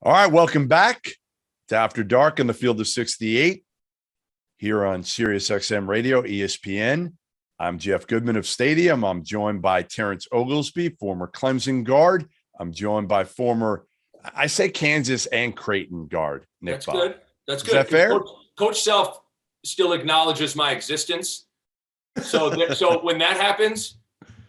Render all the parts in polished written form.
All right, welcome back to After Dark on the Field of 68 here on Sirius XM Radio, ESPN. I'm Jeff Goodman of Stadium. I'm joined by Terrence Oglesby, former Clemson guard. I'm joined by former, I say Kansas and Creighton guard, Nick That's Bahe. good. That's good. Is that fair? Coach Self still acknowledges my existence. So when that happens,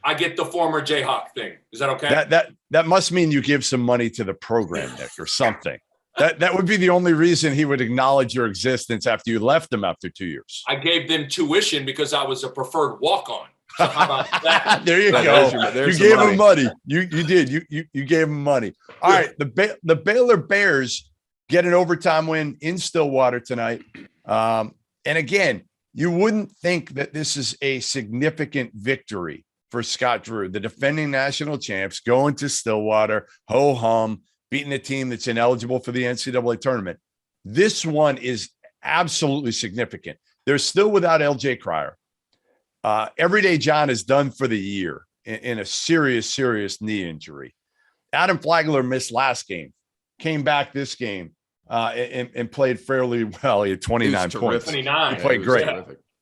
I get the former Jayhawk thing. Is that okay? That must mean you give some money to the program, Nick, or something. That would be the only reason he would acknowledge your existence after you left him after 2 years. I gave them tuition because I was a preferred walk-on. So how about that? There you go. You gave him money. You did. You gave him money. All right. The Baylor Bears get an overtime win in Stillwater tonight. And again, you wouldn't think that this is a significant victory for Scott Drew, the defending national champs, going to Stillwater, ho-hum, beating a team that's ineligible for the NCAA tournament. This one is absolutely significant. They're still without L.J. Cryer. Everyday John is done for the year in a serious knee injury. Adam Flagler missed last game, came back this game, and played fairly well. He had 29 points. 29. He played great.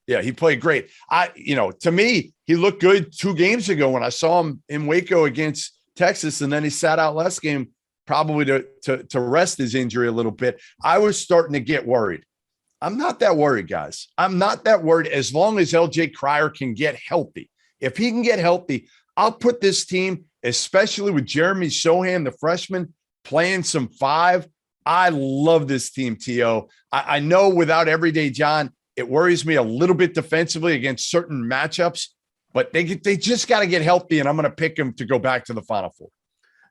Yeah, he played great. To me, he looked good 2 games ago when I saw him in Waco against Texas, and then he sat out last game probably to rest his injury a little bit. I was starting to get worried. I'm not that worried, guys. I'm not that worried as long as LJ Cryer can get healthy. If he can get healthy, I'll put this team, especially with Jeremy Sohan, the freshman, playing some 5. I love this team, T.O. I know without Everyday John, it worries me a little bit defensively against certain matchups, but they just got to get healthy, and I'm going to pick them to go back to the Final Four.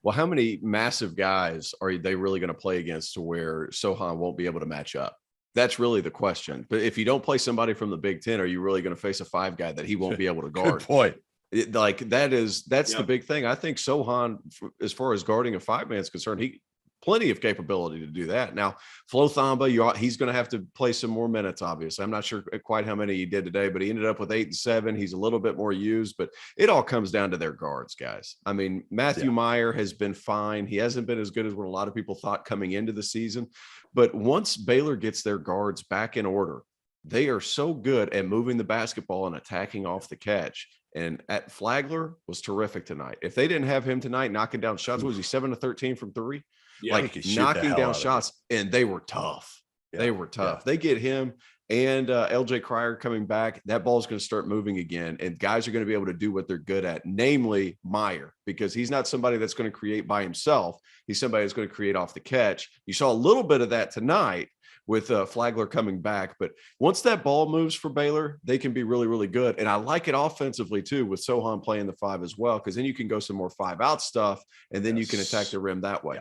Well, how many massive guys are they really going to play against to where Sohan won't be able to match up? That's really the question. But if you don't play somebody from the Big Ten, are you really going to face a 5 guy that he won't be able to guard? Good point. That's the big thing. I think Sohan, as far as guarding a 5-man is concerned, he plenty of capability to do that. Now, Flo Thamba, he's going to have to play some more minutes, obviously. I'm not sure quite how many he did today, but he ended up with 8 and 7. He's a little bit more used, but it all comes down to their guards, guys. I mean, Matthew Meyer has been fine. He hasn't been as good as what a lot of people thought coming into the season. But once Baylor gets their guards back in order, they are so good at moving the basketball and attacking off the catch. And Flagler was terrific tonight. If they didn't have him tonight knocking down shots, was he 7 of 13 from 3? Yeah, knocking down shots, and they were tough. Yeah, they were tough. Yeah. They get him and LJ Cryer coming back. That ball is going to start moving again, and guys are going to be able to do what they're good at, namely Meyer, because he's not somebody that's going to create by himself. He's somebody that's going to create off the catch. You saw a little bit of that tonight with Flagler coming back. But once that ball moves for Baylor, they can be really, really good. And I like it offensively too, with Sohan playing the 5 as well, because then you can go some more 5-out stuff, and then you can attack the rim that way.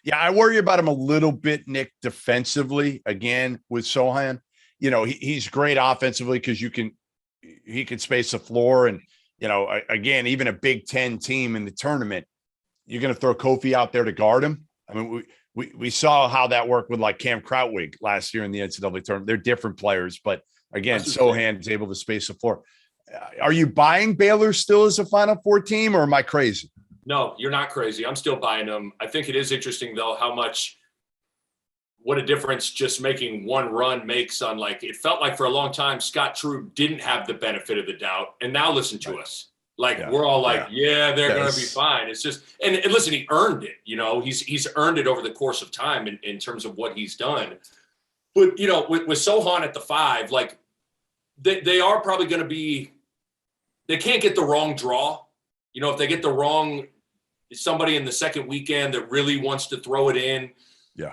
Yeah, I worry about him a little bit, Nick, defensively, again, with Sohan. He's great offensively because he can space the floor. And, again, even a Big Ten team in the tournament, you're going to throw Kofi out there to guard him. I mean, we saw how that worked with like Cam Krautwig last year in the NCAA tournament. They're different players, but again, Sohan is able to space the floor. Are you buying Baylor still as a Final Four team, or am I crazy? No, you're not crazy. I'm still buying them. I think it is interesting, though, what a difference just making one run makes on, it felt like for a long time, Scott Drew didn't have the benefit of the doubt. And now listen to us. We're all they're going to be fine. It's just, and listen, he earned it. He's earned it over the course of time in terms of what he's done. But, with Sohan at the 5, they are probably going to be, they can't get the wrong draw. If they get the wrong somebody in the second weekend that really wants to throw it in,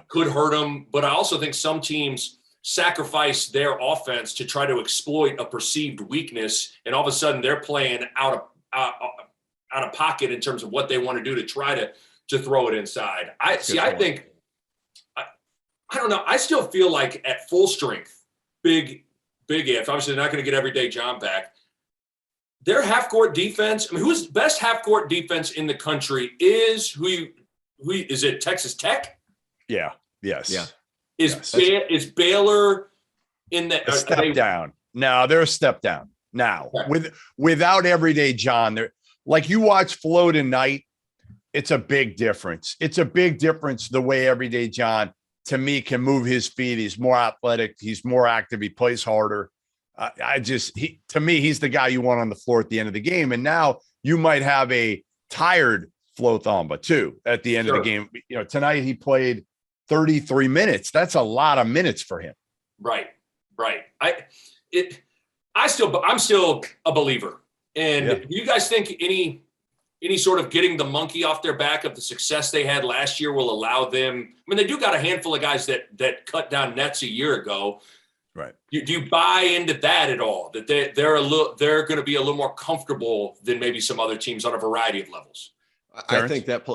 could hurt them. But I also think some teams sacrifice their offense to try to exploit a perceived weakness, and all of a sudden they're playing out of pocket in terms of what they want to do to try to throw it inside. I don't know. I still feel like at full strength, big if, obviously they're not going to get Everyday John back. Their half-court defense, who's best half-court defense in the country is who is it, Texas Tech? Yeah. Yes. Yeah. Is Baylor in the step down? No, they're a step down now. Okay. Without Everyday John, they're like, you watch Flo tonight. It's a big difference. It's a big difference the way Everyday John, to me, can move his feet. He's more athletic. He's more active. He plays harder. To me, he's the guy you want on the floor at the end of the game. And now you might have a tired Flo Thamba too at the end of the game. You know, tonight he played 33 minutes. That's a lot of minutes for him. Right. I'm still a believer. And do you guys think any sort of getting the monkey off their back of the success they had last year will allow them? I mean, they do got a handful of guys that cut down nets a year ago. Right. Do you buy into that at all? That they're going to be a little more comfortable than maybe some other teams on a variety of levels? Terrence?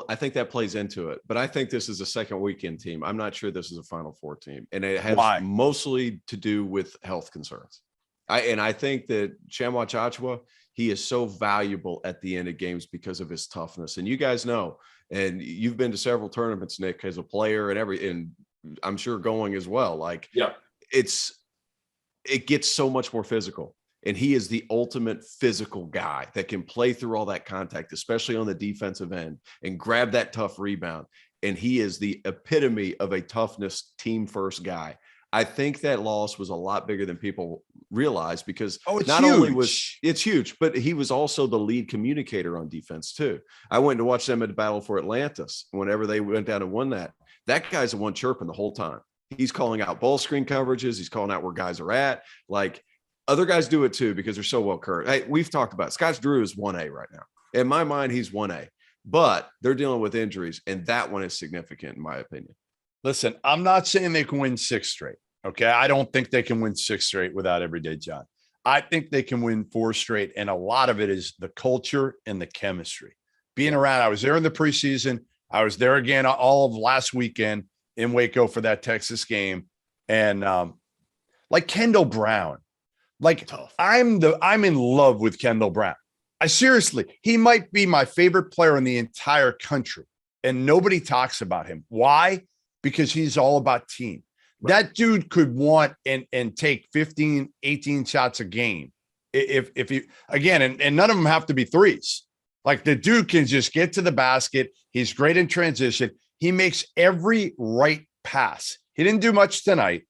I think that plays into it, but I think this is a second weekend team. I'm not sure this is a Final Four team, and it has mostly to do with health concerns. I think that Tchamwa Tchatchoua, he is so valuable at the end of games because of his toughness. And you guys know, and you've been to several tournaments, Nick, as a player and I'm sure going as well. Like, it gets so much more physical. And he is the ultimate physical guy that can play through all that contact, especially on the defensive end, and grab that tough rebound. And he is the epitome of a toughness team first guy. I think that loss was a lot bigger than people realize because it's huge, but he was also the lead communicator on defense too. I went to watch them at the Battle for Atlantis whenever they went down and won that. That guy's the one chirping the whole time. He's calling out ball screen coverages. He's calling out where guys are at. Like, other guys do it too because they're so well coached. Hey, we've talked about it. Scotch Drew is 1A right now. In my mind, he's 1A, but they're dealing with injuries, and that one is significant in my opinion. Listen, I'm not saying they can win 6 straight. Okay. I don't think they can win 6 straight without Everyday John. I think they can win 4 straight. And a lot of it is the culture and the chemistry. Being around, I was there in the preseason. I was there again all of last weekend in Waco for that Texas game. And like Kendall Brown, like I'm in love with Kendall Brown. He might be my favorite player in the entire country. And nobody talks about him. Why? Because he's all about team. Right. That dude could want and take 15, 18 shots a game. If he, again, and none of them have to be threes. Like, the dude can just get to the basket. He's great in transition. He makes every right pass. He didn't do much tonight,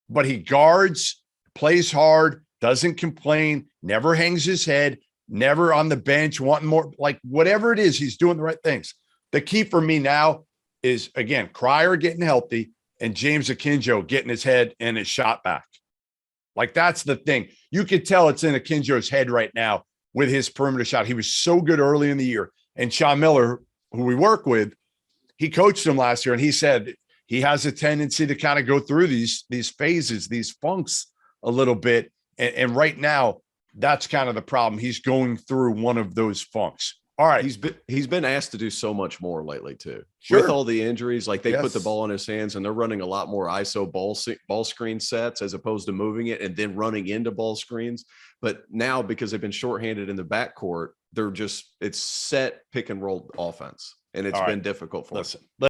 but he guards, plays hard, doesn't complain, never hangs his head, never on the bench wanting more. Like, whatever it is, he's doing the right things. The key for me now is, again, Cryer getting healthy and James Akinjo getting his head and his shot back. Like, that's the thing. You could tell it's in Akinjo's head right now with his perimeter shot. He was so good early in the year. And Sean Miller, who we work with, he coached him last year, and he said he has a tendency to kind of go through these phases, these funks a little bit. And right now, that's kind of the problem. He's going through one of those funks. All right. He's been asked to do so much more lately too. Sure. With all the injuries, like they put the ball in his hands and they're running a lot more ISO ball screen sets as opposed to moving it and then running into ball screens. But now, because they've been shorthanded in the backcourt, it's set pick and roll offense. And it's been difficult for them.